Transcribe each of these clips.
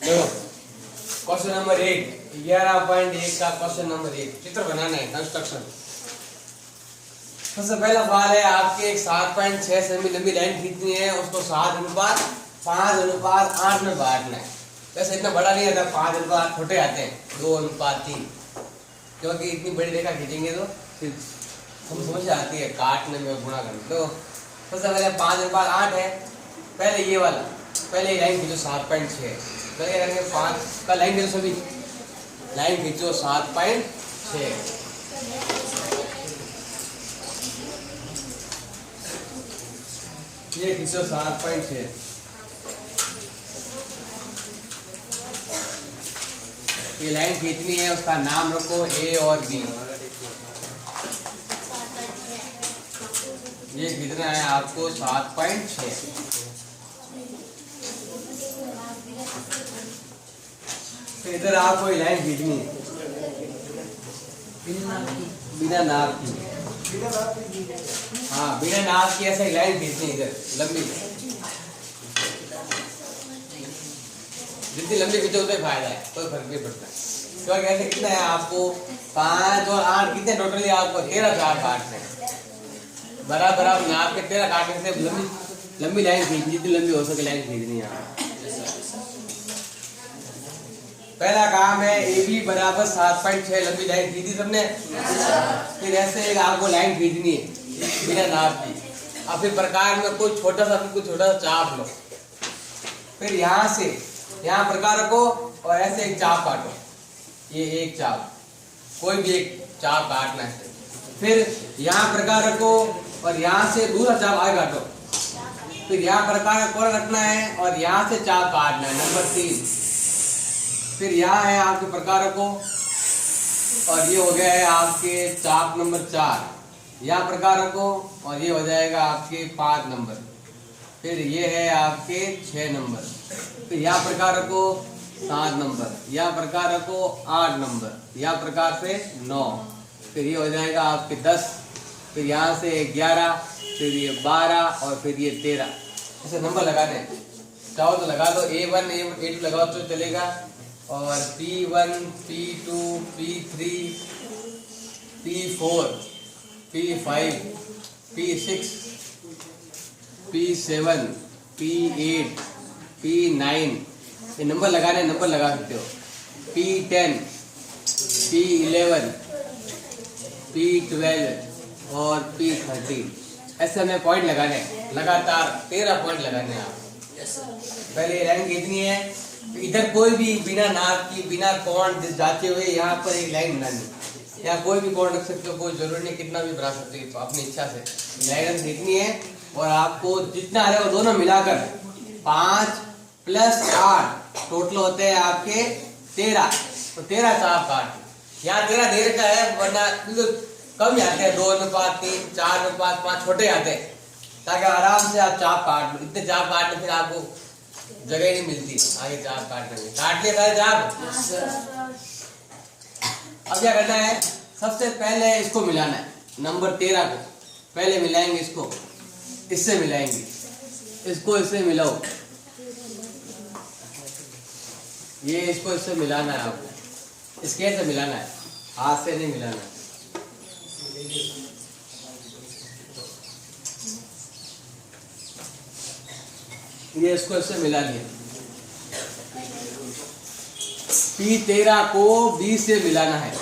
देखो question number 11.1 का question number 1 चित्र बनाना है, कंस्ट्रक्शन। सबसे पहला सवाल है, आपके एक 7.6 सेमी लंबी लाइन खींचनी है, उसको 7:5:8 में बांटना है। वैसे इतना बड़ा नहीं आता, 5:8 छोटे आते हैं, 2:3, क्योंकि इतनी बड़ी रेखा खींचेंगे तो फिर हम समझ आती है काटने में, गुणा करने। तो सबसे पहले 5:8 है, पहले ये वाला, पहले ये लाइन खींचो 7.6, पहले करेंगे 5 का लाइन खींचो, सभी लाइन खींचो 7.6, ये खींचो 7.6। ये लाइन खींचनी है, उसका नाम रखो ए और बी। ये खींचना है आपको 7.6। फिर इधर आपको ये लाइन खींचनी है बिना नाप की, हाँ बिना नाप की ऐसे लाइन खींचनी है इधर लंबी। जितनी लंबी खींचो उतना फायदा है, कोई फर्क नहीं पड़ता। तो कैसे कितना है आपको 5 और 8 कितने टोटली आपको 13 चार काटने हैं। बराबर आप नाप के 13 काटने से लंबी लाइन खींचनी, जितनी लंबी हो सके लाइन खींचनी है। पहला काम है ए बी बराबर 7.6 लंबी लाइन खींची सबने। फिर ऐसे एक आपको लाइन खींचनी है बिना नाप की। अब फिर प्रकार में कोई छोटा सा चाप लो, फिर यहाँ से यहाँ प्रकार रखो और ऐसे एक चाप काटो। ये एक चाप, कोई भी एक चाप काटना है। फिर यहाँ प्रकार रखो और यहाँ से दूसरा चाप आगे काटो। फिर यहाँ प्रकार का कोण रखना है और यहाँ से चाप काटना है, नंबर 3। फिर यहाँ है आपके प्रकार रखो और ये हो गया है आपके चाप नंबर 4। यहाँ प्रकार रखो और ये हो जाएगा आपके 5 नंबर। फिर ये है आपके 6 नंबर। फिर यहाँ प्रकार रखो 7 नंबर, यहाँ प्रकार रखो 8 नंबर, यहाँ प्रकार से 9। फिर ये हो जाएगा आपके 10। फिर यहाँ से 11, फिर ये 12 और फिर ये 13। ऐसे नंबर लगाने चाहो तो लगा दो, A1 A2 लगाओ तो चलेगा। और P1 P2 P3 P4 P5 P6 P7 P8 P9, ये नंबर लगाने, नंबर लगा सकते हो। P10 P11 P12 और P13। ऐसे हमें पॉइंट लगाने, लगातार 13 पॉइंट लगाने हैं आप। पहले लाइन खींचनी है, इधर कोई भी बिना नाप की, बिना कोण जाते हुए यहाँ पर एक लाइन बनानी। यहाँ कोई भी कोण रख सकते हो, कोई जरूरी नहीं, कितना भी बना सकते हो अपनी इच्छा से। लाइन खींचनी है और आपको जितना है वो दोनों मिलाकर 5 + 8 टोटल होते हैं आपके 13। तो 13 चाप काट, यहाँ 13 देर का है, वरना कम ही आते हैं, 2:3 4:5 छोटे आते हैं, ताकि आराम से आप चाप काट लो। इतने चाप काटने फिर आपको जगह नहीं मिलती आगे चाप काटने में। काट लिया सारे चाप। अब क्या करना है, सबसे पहले इसको मिलाना है, नंबर 13 को पहले मिलाएंगे, इसको इससे मिलाएंगे, इसको इससे मिलाओ। ये इसको इससे मिलाना है आपको, इसके से मिलाना है, हाथ से नहीं मिलाना है। ये इसको इससे मिला लिया। P13 को B से मिलाना है।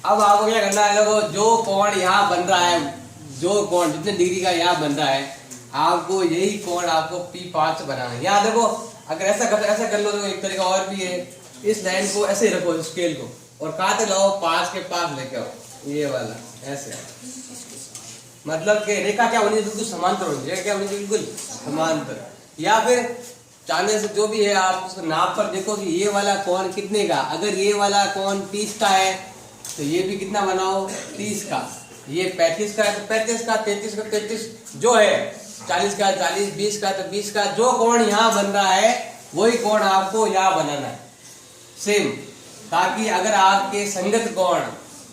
अब आपको क्या करना है, देखो जो कोण यहाँ बन रहा है, जो कोण जितने डिग्री का यहाँ बन रहा है, आपको यही कोण आपको P5 से बनाना है। यहाँ देखो, अगर ऐसा कर लो तो एक तरीका और भी है, इस लाइन को ऐसे ही रखो, स्केल को, और कहाँ तक लाओ, 5 के पास लेके आओ, ये वाला ऐसे। मतलब कि रेखा क्या होनी चाहिए, बिल्कुल समांतर होनी चाहिए। क्या होनी चाहिए, बिल्कुल समांतर। या फिर चाहने से जो भी है आप उसको नाप पर देखो कि ये वाला कोण कितने का। अगर ये वाला कोण 30 का है तो ये भी कितना बनाओ, 30 का। ये 35 का है तो 35 का, 33 का 33, जो है 40 का 40, 20 का तो 20 का। जो कोण यहाँ बन रहा है वही कोण आपको यहाँ बनाना है, सेम, ताकि अगर आपके संगत कोण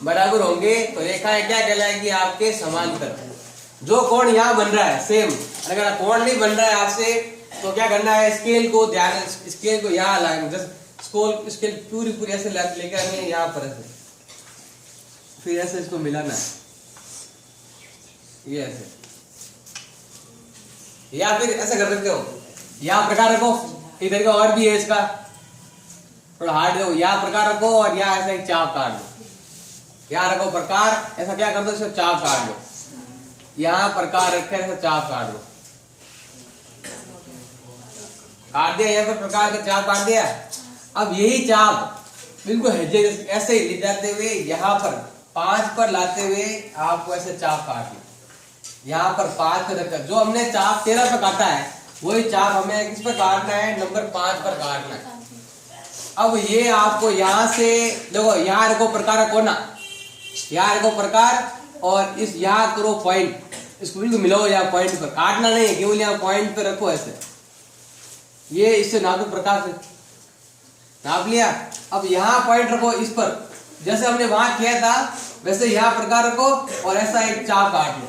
बराबर होंगे तो रेखाएं क्या कहलाएगी, आपके समांतर। जो कोण यहाँ बन रहा है सेम, अगर कोण नहीं बन रहा है आपसे तो क्या करना है, स्केल को ध्यान, स्केल को यहाँ लाएंगे, जस्ट स्केल पूरी पूरी ऐसे लेकर आएंगे यहाँ पर ऐसे, फिर ऐसे इसको मिलाना है, ये ऐसे, या फिर ऐसे कर सकते हो, यहाँ प्रकार रखो, एक तरीका और भी है इसका, थोड़ा हार्ड दो, यहाँ प्रकार रखो और यहाँ ऐसा एक चाप काट दो, यहाँ रखो प्रकार, ऐसा क्या कर दो, इसको चाप काट दो, यहाँ प्रकार रखे ऐसा चाप काट दो, काट दिया, यहाँ पर प्रकार का चाप काट दिया। अब यही चाप बिल्कुल ऐसे ही ले जाते हुए यहाँ पर 5 पर लाते हुए आपको ऐसे चाप काट लो, यहाँ पर 5 पर रखकर, जो हमने चाप 13 पर काटा है वही चाप हमें किस पर काटना है, नंबर 5 पर काटना है। अब ये आपको यहाँ से देखो, यहाँ रखो प्रकार का कोना, यहाँ रखो प्रकार और इस यहाँ करो पॉइंट, इसको बिल्कुल मिलाओ यहाँ पॉइंट पर, काटना नहीं है, केवल यहाँ पॉइंट पे रखो ऐसे, ये इससे नापो प्रकार से, नाप लिया। अब यहाँ पॉइंट रखो इस पर, जैसे हमने वहां किया था वैसे यहाँ प्रकार रखो और ऐसा एक चाप काट लो,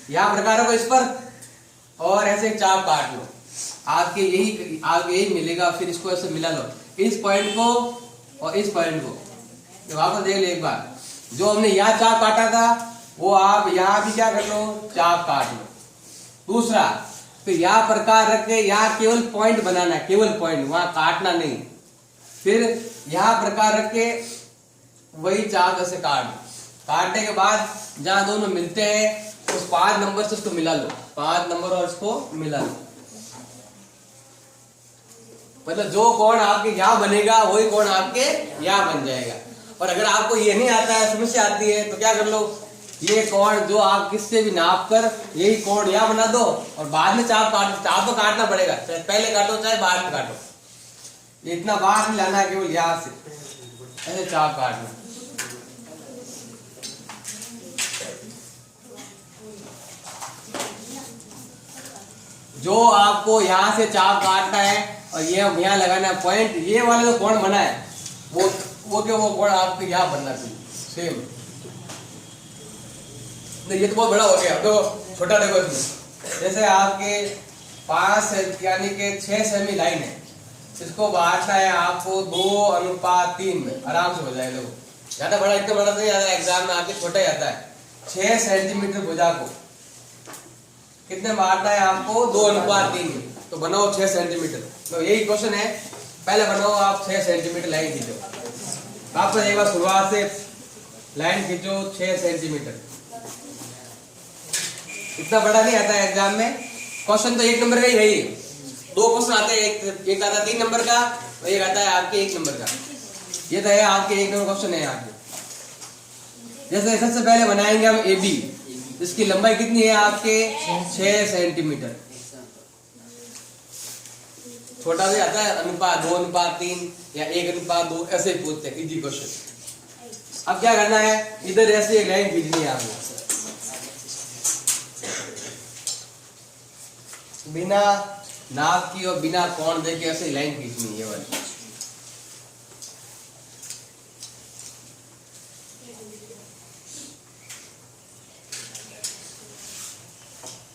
यहाँ प्रकार रखो इस पर और ऐसे एक चाप काट लो, आपके यही मिलेगा। फिर इसको ऐसे मिला लो, इस पॉइंट को और इस पॉइंट को, वापस देख लो एक बार, जो हमने यहाँ चाप काटा था वो आप यहाँ भी क्या कर लो, चाप काट लो। दूसरा, फिर यहाँ प्रकार रख के यहाँ केवल पॉइंट बनाना है, केवल पॉइंट, वहां काटना नहीं। फिर यहाँ प्रकार रख के वही चाप ऐसे काटने के बाद जहां दोनों मिलते हैं उस 5 नंबर से उसको मिला लो, 5 नंबर और इसको मिला लो, मतलब जो कोण आपके यहाँ बनेगा वही कोण आपके यहाँ बन जाएगा। और अगर आपको ये नहीं आता है, समस्या आती है, तो क्या कर लो, ये कोण जो आप किससे भी नाप कर यही कोण यहाँ बना दो और बाद में चाप तो काटना पड़ेगा, चाहे पहले काटो चाहे बाद में काटो, ये इतना बाहर नहीं लाना है, केवल यहाँ से ऐसे चाप काटना। जो आपको यहाँ से चाप काटना है और ये यहाँ लगाना है पॉइंट, ये वाला जो कोण बना है वो कोण आपके यहाँ बनना चाहिए सेम। ये तो बहुत बड़ा हो गया, तो छोटा देखो इसमें, जैसे आपके 5 यानी कि 6 सेमी लाइन है, इसको बांटना है आपको 2:3 में, आराम से हो जाएगा। वो ज्यादा बड़ा, इतना बड़ा नहीं आता, एग्जाम में आपके छोटा ही आता है। 6 सेंटीमीटर भुजा को कितने बांटना है आपको, 2:3 में, तो बनाओ 6 सेंटीमीटर। तो यही क्वेश्चन है, पहले बनाओ आप 6 सेंटीमीटर लाइन खींचो, आपको एक बार शुरुआत से लाइन खींचो 6 सेंटीमीटर। इतना बड़ा नहीं आता है एग्जाम में, क्वेश्चन तो 1 नंबर का ही है, 2 क्वेश्चन आते हैं, एक आता है 3 नंबर का और एक आता है आपके 1 नंबर का। ये तो है आपके 1 नंबर क्वेश्चन है आपके। जैसे सबसे पहले बनाएंगे हम ए बी, इसकी लंबाई कितनी है आपके 6 सेंटीमीटर, छोटा भी आता है अनुपात 2:3 या 1:2, ऐसे ही पूछते हैं, इजी क्वेश्चन। अब क्या करना है, इधर ऐसे एक लाइन खींचनी है आपको, बिना नाप की और बिना कोण देके ऐसे लाइन खींचनी है वाली।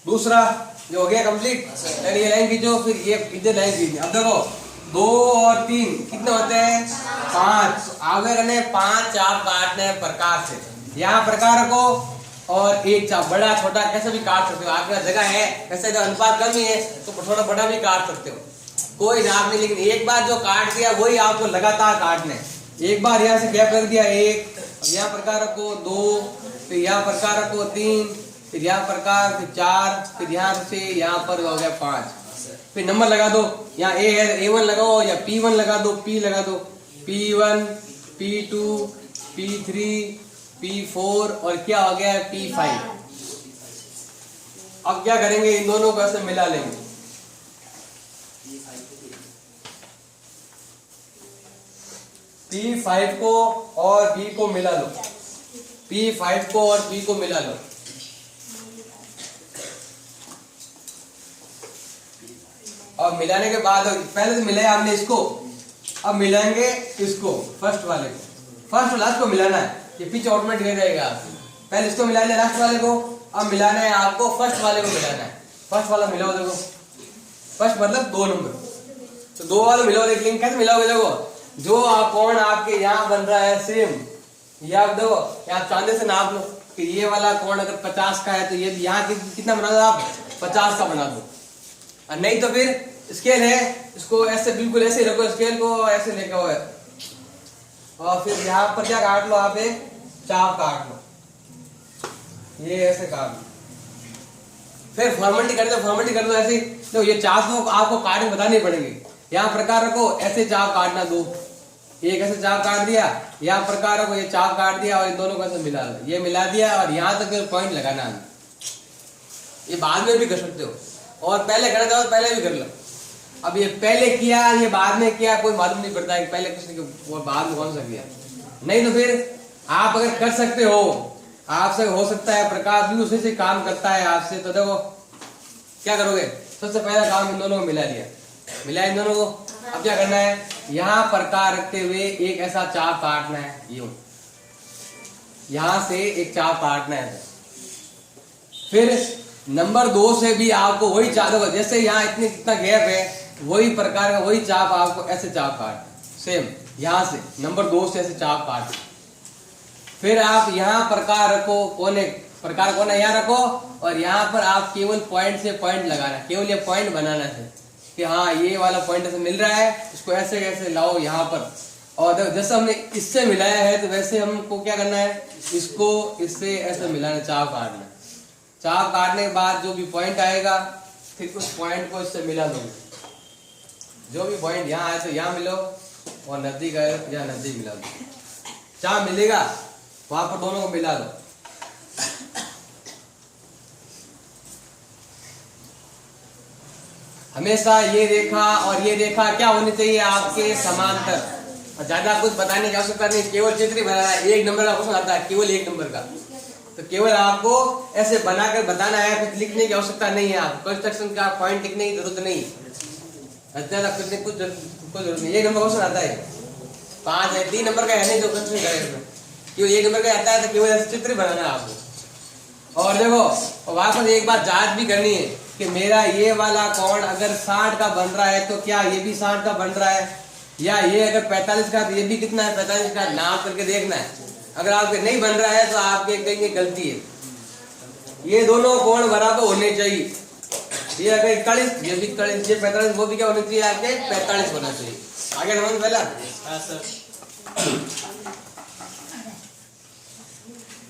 दूसरा जो हो गया कंप्लीट, ये लाइन खींचो, फिर ये इधर लाइन खींचनी। अब देखो 2 और 3 कितने होते हैं, 5, आगे करने 5 चाप काटने हैं प्रकार से, यहाँ प्रकार रखो और एक चाप, बड़ा छोटा कैसे भी काट सकते हो, आपके पास जगह है, ऐसे तो अनुपात कम ही है तो थोड़ा बड़ा भी काट सकते हो, कोई नाप नहीं। लेकिन एक बार जो काट दिया वही आपको लगातार काटना है। एक बार यहाँ से गैप कर दिया 1, यहाँ प्रकार रखो 2, फिर यहाँ प्रकार रखो 3, फिर यहाँ प्रकार, फिर 4, फिर यहाँ से यहाँ पर हो गया 5, फिर नंबर लगा दो, यहाँ ए है A1 लगाओ या P1 लगा दो, P लगा दो, P1, P2, P3, P4 और क्या हो गया P5। अब क्या करेंगे, इन दोनों को ऐसे मिला लेंगे, P5 को और B को मिला लो, P5 को और B को मिला लो। और मिलाने के बाद, पहले तो मिलाया हमने इसको, अब मिलाएंगे इसको, फर्स्ट वाले को, फर्स्ट और लास्ट को मिलाना है, ये पीछे ऑटोमेटिक रह जाएगा। पहले इसको मिला लिया लास्ट वाले को, अब मिलाना है आपको फर्स्ट वाले को मिलाना है। फर्स्ट वाला मिलाओ, देखो फर्स्ट मतलब 2 नंबर, तो 2 वाले मिलाओ। लेकिन कैसे मिलाओगे? देखो जो कोण आपके यहाँ बन रहा है सेम, ये आप देखो यहाँ चांदे से नाप लो कि ये वाला कोण अगर 50 का है तो ये यहाँ कितना बना दो आप, 50 का बना दो। और नहीं तो फिर स्केल है, इसको ऐसे बिल्कुल ऐसे रखो, स्केल को ऐसे लेके आओ और फिर यहाँ पर क्या काट लो आप, एक चाप काट लो, ये ऐसे काट लो। फिर फॉर्मेलिटी कर दो, फॉर्मेलिटी कर दो ऐसे। तो ये चाप तो आपको काटने बतानी पड़ेगी। यहाँ प्रकार रखो, ऐसे चाप काटना 2, एक ऐसे चाप काट दिया, यहाँ प्रकार रखो, ये चाप काट दिया और इन दोनों को ऐसे मिला दो, ये मिला दिया और यहाँ तक पॉइंट लगाना है। ये बाद में भी कर सकते हो और पहले करना चाहो तो पहले भी कर लो। अब ये पहले किया, ये बाद में किया, कोई मालूम नहीं पड़ता है पहले किसने वो बाद में कौन सा किया। नहीं तो फिर आप अगर कर सकते हो, आपसे हो सकता है प्रकाश भी उसी से काम करता है आपसे, तो देखो क्या करोगे? सबसे पहला काम इन दोनों को मिला लिया, मिला इन दोनों को। अब क्या करना है? यहाँ प्रकार रखते हुए एक ऐसा चाप काटना है, यूं यहां से एक चाप काटना है। फिर नंबर 2 से भी आपको वही चाप, जैसे यहाँ इतना गैप है, वही प्रकार का वही चाप आपको ऐसे चाप काट, सेम यहां से नंबर 2 से ऐसे चाप काट। फिर आप यहाँ प्रकार रखो, कोने प्रकार कोना यहाँ रखो और यहाँ पर आप केवल पॉइंट से पॉइंट लगाना, केवल ये पॉइंट बनाना है कि हाँ ये वाला पॉइंट ऐसे मिल रहा है, इसको ऐसे कैसे लाओ यहाँ पर। और जैसे हमने इससे मिलाया है तो वैसे हमको क्या करना है, इसको इससे ऐसे मिलाना, चाप काटना। चाप काटने के बाद जो भी पॉइंट आएगा फिर उस पॉइंट को इससे मिला दो। जो भी पॉइंट यहाँ आए तो यहाँ मिलो और नजदीक आए तो यहाँ नजदीक मिला दो। चाप मिलेगा वहां पर दोनों को मिला दो। हमेशा ये रेखा और ये रेखा क्या होनी चाहिए आपके समांतर। ज्यादा कुछ बताने की आवश्यकता नहीं, केवल चित्र ही बनाना है। 1 नंबर का क्वेश्चन आता है, केवल 1 नंबर का, तो केवल आपको ऐसे बनाकर बताना है, कुछ लिखने की आवश्यकता नहीं है। आपको कंस्ट्रक्शन का पॉइंट लिखने की जरूरत नहीं, ज्यादा कुछ जरूरत नहीं। 1 नंबर क्वेश्चन आता है, 5 है, 3 नंबर का है नहीं जो कंस्ट्रक्शन करेगा, केवल 1 नंबर का आता है तो केवल ऐसे चित्र बनाना है आपको। और देखो वापस एक बार जांच भी करनी है कि मेरा ये वाला कोण अगर 60 का बन रहा है तो क्या ये भी 60 का बन रहा है, या ये अगर 45 का तो ये भी कितना है 45 का, नाप करके देखना है। अगर आपके नहीं बन रहा है तो आपके कहेंगे गलती है। ये दोनों कोण बराबर होने चाहिए। ये अगर 41 ये भी 41, ये 45, वो भी क्या होना चाहिए आपके 45 होना चाहिए। आगे समझ पहला। हाँ सर।